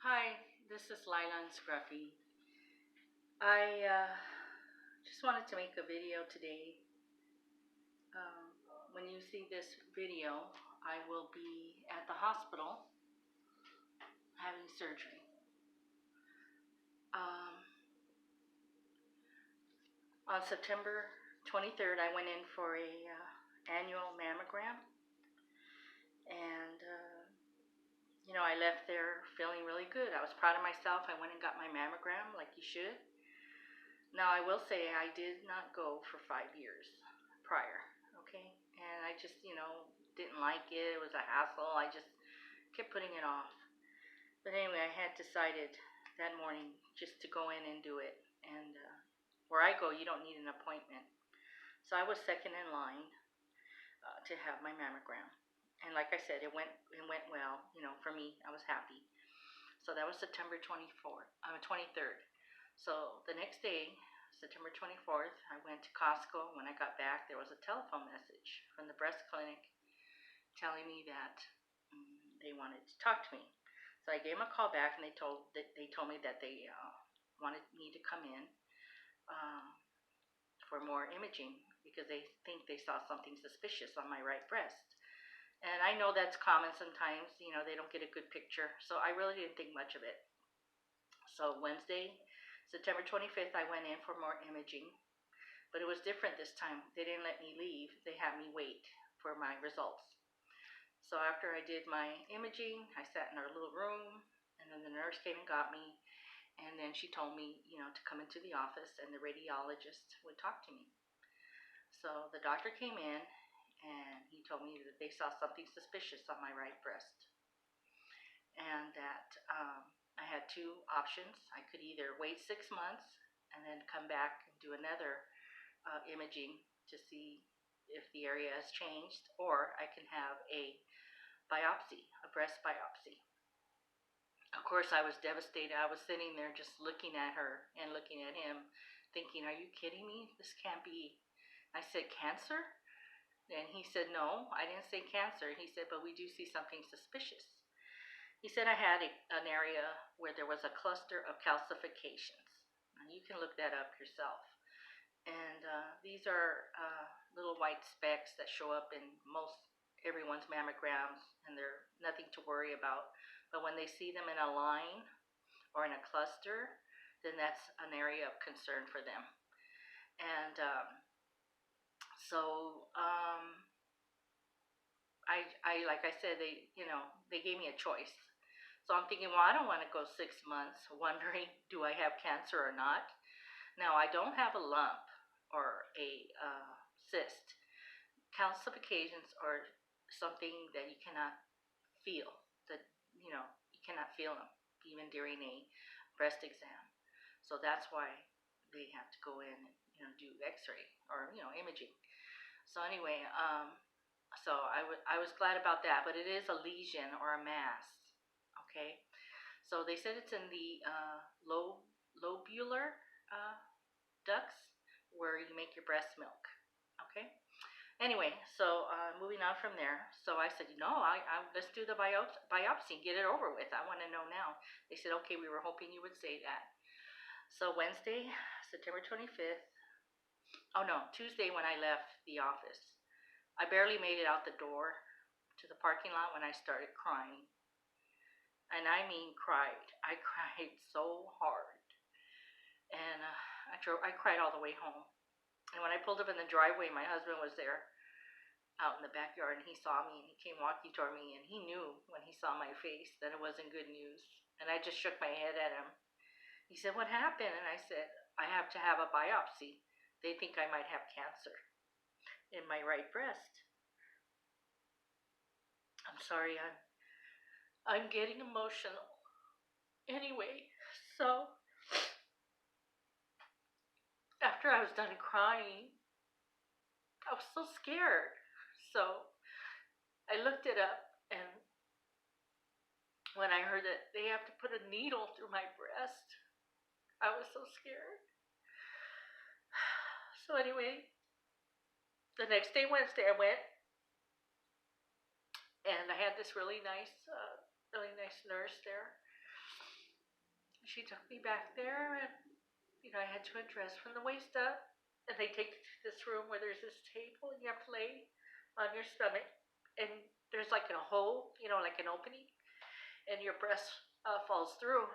Hi, this is Lila and Scruffy. I just wanted to make a video today. When you see this video, I will be at the hospital having surgery. On September 23rd, I went in for a annual mammogram, and I left there feeling really good. I was proud of myself. I went and got my mammogram like you should. Now, I will say I did not go for 5 years prior, okay? And I just, didn't like it. It was a hassle. I just kept putting it off. But anyway, I had decided that morning just to go in and do it. And where I go, you don't need an appointment. So I was second in line to have my mammogram. And like I said, it went well. For me, I was happy. So that was September 23rd. So the next day, September 24th, I went to Costco. When I got back, there was a telephone message from the breast clinic telling me that they wanted to talk to me. So I gave them a call back, and they told me that they wanted me to come in for more imaging because they think they saw something suspicious on my right breast. And I know that's common sometimes, they don't get a good picture. So I really didn't think much of it. So Wednesday, September 25th, I went in for more imaging. But it was different this time. They didn't let me leave. They had me wait for my results. So after I did my imaging, I sat in our little room, and then the nurse came and got me. And then she told me, to come into the office, and the radiologist would talk to me. So the doctor came in, and he told me that they saw something suspicious on my right breast, and that I had two options. I could either wait 6 months and then come back and do another imaging to see if the area has changed, or I can have a biopsy, a breast biopsy. Of course, I was devastated. I was sitting there just looking at her and looking at him, thinking, are you kidding me? This can't be. I said, cancer? And he said, no, I didn't say cancer. He said, but we do see something suspicious. He said I had an area where there was a cluster of calcifications. And you can look that up yourself. And these are little white specks that show up in most everyone's mammograms, and they're nothing to worry about. But when they see them in a line or in a cluster, then that's an area of concern for them. And I like I said, they gave me a choice. So I'm thinking, well, I don't want to go 6 months wondering, do I have cancer or not? Now, I don't have a lump or a cyst. Calcifications are something that you cannot feel. That you cannot feel them even during a breast exam. So that's why they have to go in and do X-ray or imaging. So anyway, so I was glad about that. But it is a lesion or a mass. Okay, so they said it's in the lobular ducts where you make your breast milk. Okay. Anyway, so moving on from there. So I said, let's do the biopsy and get it over with. I want to know now. They said, okay, we were hoping you would say that. So Wednesday, September 25th. Oh no, Tuesday when I left the office. I barely made it out the door to the parking lot when I started crying. And I mean cried. I cried so hard. And I cried all the way home. And when I pulled up in the driveway, my husband was there out in the backyard, and he saw me, and he came walking toward me, and he knew when he saw my face that it wasn't good news. And I just shook my head at him. He said, what happened? And I said, I have to have a biopsy. They think I might have cancer in my right breast. I'm sorry, I'm getting emotional. Anyway, so after I was done crying, I was so scared. So I looked it up, and when I heard that they have to put a needle through my breast, I was so scared. So anyway, the next day, Wednesday, I went, and I had this really nice nurse there. She took me back there, and I had to undress from the waist up. And they take you to this room where there's this table, and you have to lay on your stomach, and there's like a hole, like an opening, and your breast falls through.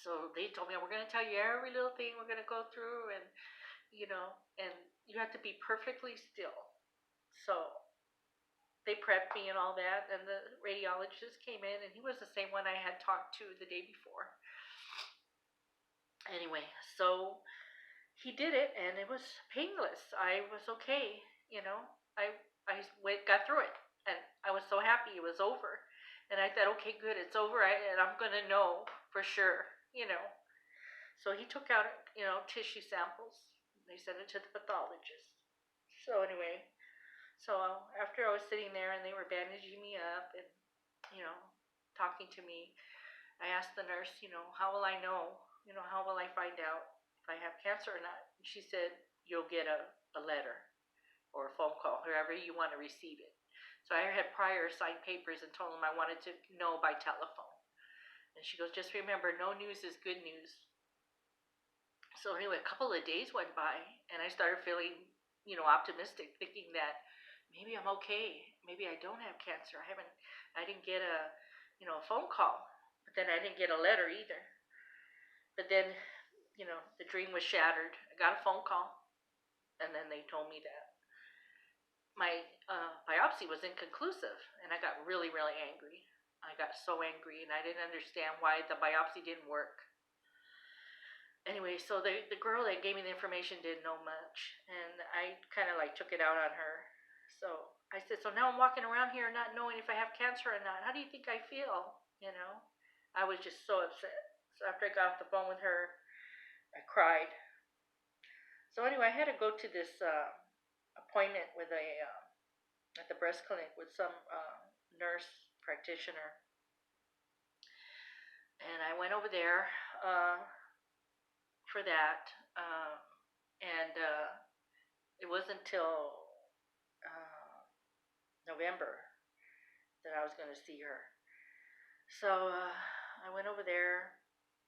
So they told me, we're going to tell you every little thing we're going to go through, and and you have to be perfectly still. So they prepped me and all that, and the radiologist came in, and he was the same one I had talked to the day before. Anyway, so he did it, and it was painless. I was okay, I got through it, and I was so happy it was over. And I thought, okay, good, it's over, and I'm gonna know for sure. So he took out, tissue samples. They sent it to the pathologist. So anyway, so after I was sitting there and they were bandaging me up and, you know, talking to me, I asked the nurse, how will I know? How will I find out if I have cancer or not? And she said, you'll get a letter or a phone call, whoever you want to receive it. So I had prior signed papers and told them I wanted to know by telephone. And she goes, just remember, no news is good news. So anyway, a couple of days went by, and I started feeling, optimistic, thinking that maybe I'm okay. Maybe I don't have cancer. I didn't get a phone call, but then I didn't get a letter either. But then, the dream was shattered. I got a phone call, and then they told me that my biopsy was inconclusive, and I got really, really angry. I got so angry, and I didn't understand why the biopsy didn't work. Anyway, so the girl that gave me the information didn't know much, and I kind of like took it out on her. So I said, so now I'm walking around here not knowing if I have cancer or not. How do you think I feel? I was just so upset. So after I got off the phone with her, I cried. So anyway, I had to go to this appointment with at the breast clinic with some nurse practitioner, and I went over there for that, and it wasn't until November that I was going to see her. So I went over there,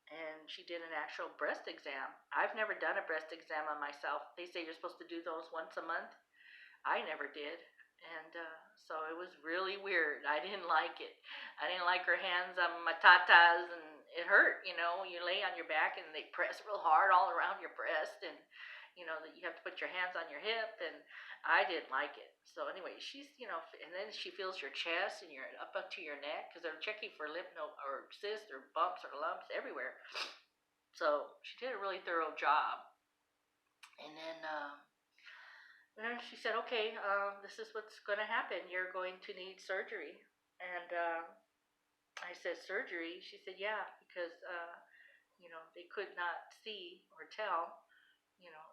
and she did an actual breast exam. I've never done a breast exam on myself. They say you're supposed to do those once a month. I never did, and so it was really weird. I didn't like it. I didn't like her hands on my tatas, and it hurt. You lay on your back, and they press real hard all around your breast, and that you have to put your hands on your hip, and I didn't like it. So anyway, and then she feels your chest and you're up to your neck because they're checking for lymph node or cysts or bumps or lumps everywhere. So she did a really thorough job, and then she said, okay, this is what's going to happen. You're going to need surgery. And I said, surgery? She said, yeah, because they could not see or tell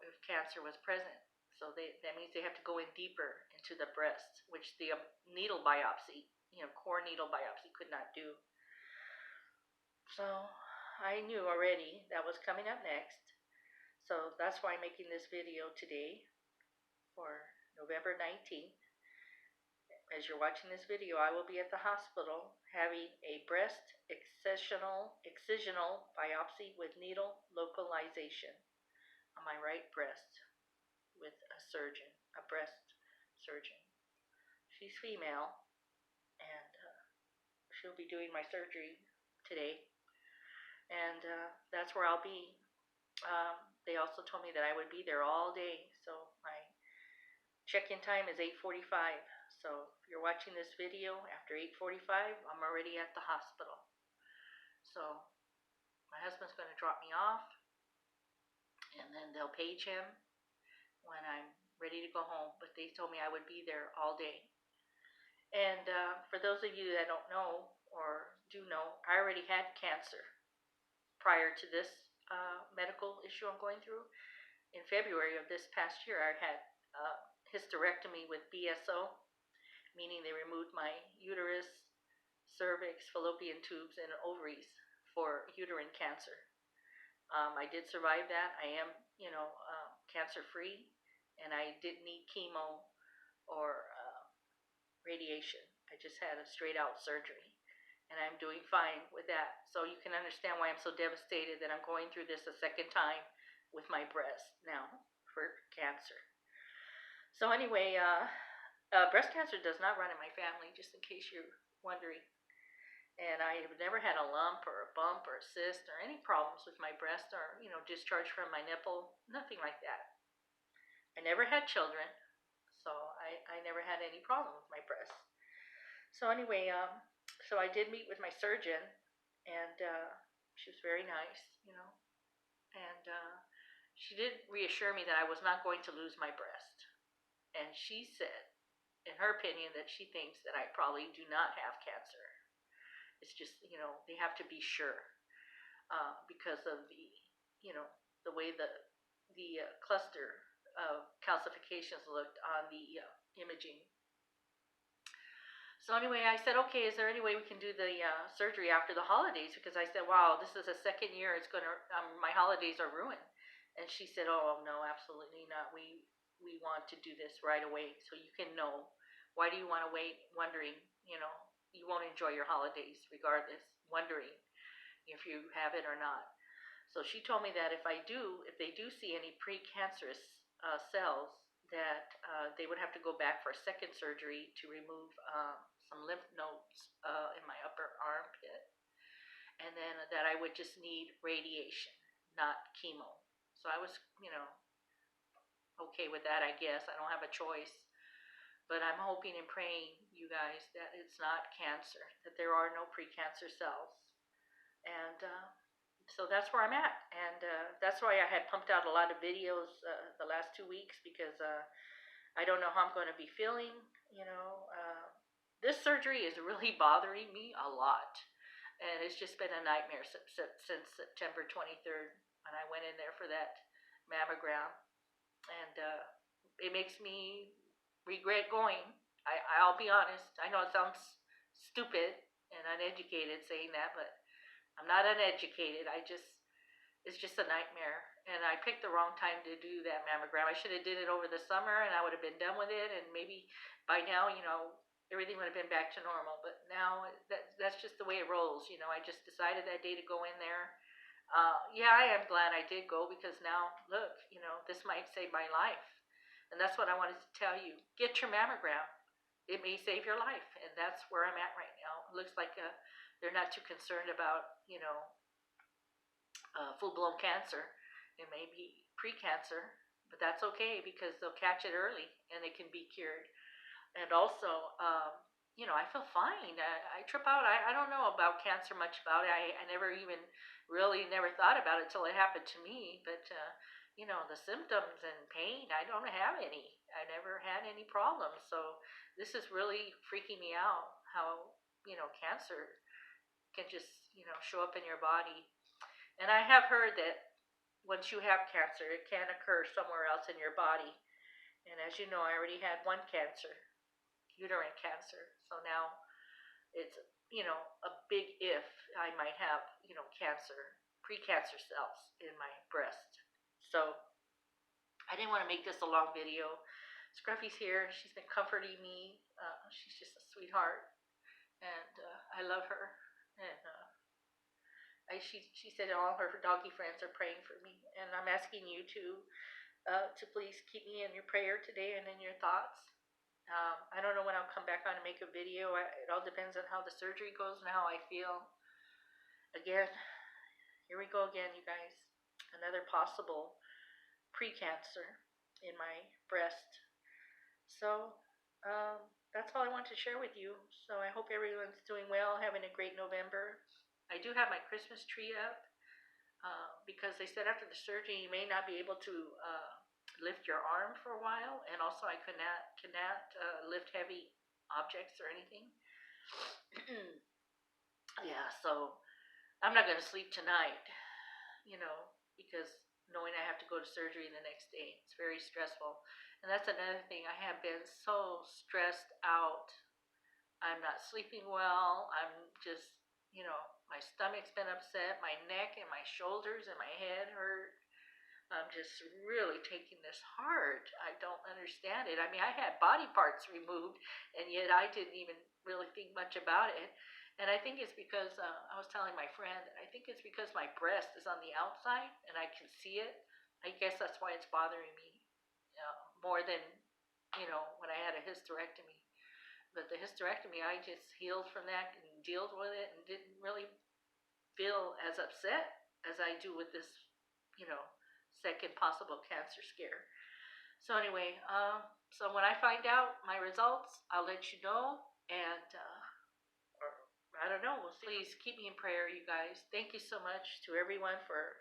if cancer was present. So that means they have to go in deeper into the breast, which the needle biopsy, core needle biopsy could not do. So I knew already that was coming up next. So that's why I'm making this video today for November 19th. As you're watching this video, I will be at the hospital having a breast excisional biopsy with needle localization on my right breast with a surgeon, a breast surgeon. She's female, and she'll be doing my surgery today, and that's where I'll be. They also told me that I would be there all day, so my check-in time is 8:45. So if you're watching this video after 8:45, I'm already at the hospital. So my husband's going to drop me off, and then they'll page him when I'm ready to go home. But they told me I would be there all day. And for those of you that don't know or do know, I already had cancer prior to this medical issue I'm going through. In February of this past year, I had hysterectomy with BSO, meaning they removed my uterus, cervix, fallopian tubes, and ovaries for uterine cancer. I did survive that. I am, cancer-free, and I didn't need chemo or radiation. I just had a straight-out surgery, and I'm doing fine with that. So you can understand why I'm so devastated that I'm going through this a second time with my breast now for cancer. So anyway, breast cancer does not run in my family, just in case you're wondering. And I have never had a lump or a bump or a cyst or any problems with my breast or, discharge from my nipple, nothing like that. I never had children, so I never had any problem with my breast. So anyway, so I did meet with my surgeon, and she was very nice, and she did reassure me that I was not going to lose my breast. And she said, in her opinion, that she thinks that I probably do not have cancer. It's just, they have to be sure because of the way the cluster of calcifications looked on the imaging. So anyway, I said, okay, is there any way we can do the surgery after the holidays? Because I said, wow, this is the second year it's going to, my holidays are ruined. And she said, oh, no, absolutely not. We want to do this right away so you can know. Why do you want to wait wondering, you won't enjoy your holidays regardless, wondering if you have it or not. So she told me that if they do see any precancerous cells, that they would have to go back for a second surgery to remove some lymph nodes in my upper armpit, and then that I would just need radiation, not chemo. So I was, okay with that, I guess. I don't have a choice. But I'm hoping and praying, you guys, that it's not cancer, that there are no precancer cells. And so that's where I'm at. And that's why I had pumped out a lot of videos the last 2 weeks, because I don't know how I'm going to be feeling. This surgery is really bothering me a lot. And it's just been a nightmare since September 23rd when I went in there for that mammogram. And it makes me regret going. I'll be honest. I know it sounds stupid and uneducated saying that, but I'm not uneducated. It's just a nightmare. And I picked the wrong time to do that mammogram. I should have did it over the summer, and I would have been done with it. And maybe by now, everything would have been back to normal. But now that's just the way it rolls. I just decided that day to go in there. Yeah, I am glad I did go, because now, look, this might save my life. And that's what I wanted to tell you. Get your mammogram. It may save your life. And that's where I'm at right now. It looks like they're not too concerned about, full-blown cancer. It may be pre-cancer, but that's okay, because they'll catch it early and it can be cured. And also, I feel fine. I trip out. I don't know about cancer much about it. I never even really never thought about it till it happened to me. But, the symptoms and pain, I don't have any. I never had any problems. So this is really freaking me out, how, cancer can just, show up in your body. And I have heard that once you have cancer, it can occur somewhere else in your body. And as you know, I already had one cancer, uterine cancer. So now it's, a big if I might have, cancer, precancer cells in my breast. So I didn't want to make this a long video. Scruffy's here. She's been comforting me. She's just a sweetheart. And I love her. And she said all her doggy friends are praying for me. And I'm asking you to please keep me in your prayer today and in your thoughts. I don't know when I'll come back on and make a video. It all depends on how the surgery goes and how I feel. Again, here we go again, you guys. Another possible precancer in my breast. So that's all I want to share with you. So I hope everyone's doing well, having a great November. I do have my Christmas tree up because they said after the surgery you may not be able to lift your arm for a while, and also I cannot lift heavy objects or anything. Yeah, so I'm not going to sleep tonight, because knowing I have to go to surgery the next day, it's very stressful. And that's another thing. I have been so stressed out. I'm not sleeping well. I'm just, my stomach's been upset. My neck and my shoulders and my head hurt. I'm just really taking this hard. I don't understand it. I mean, I had body parts removed, and yet I didn't even really think much about it. And I think it's because I was telling my friend, I think it's because my breast is on the outside and I can see it. I guess that's why it's bothering me more than when I had a hysterectomy. But the hysterectomy, I just healed from that and dealt with it and didn't really feel as upset as I do with this, you know, second possible cancer scare. So anyway, so when I find out my results, I'll let you know, and or I don't know. We'll see. Please keep me in prayer, you guys. Thank you so much to everyone for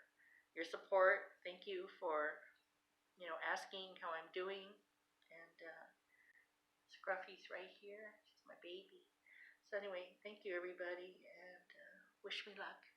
your support. Thank you for asking how I'm doing, and Scruffy's right here. She's my baby. So anyway, thank you everybody, and wish me luck.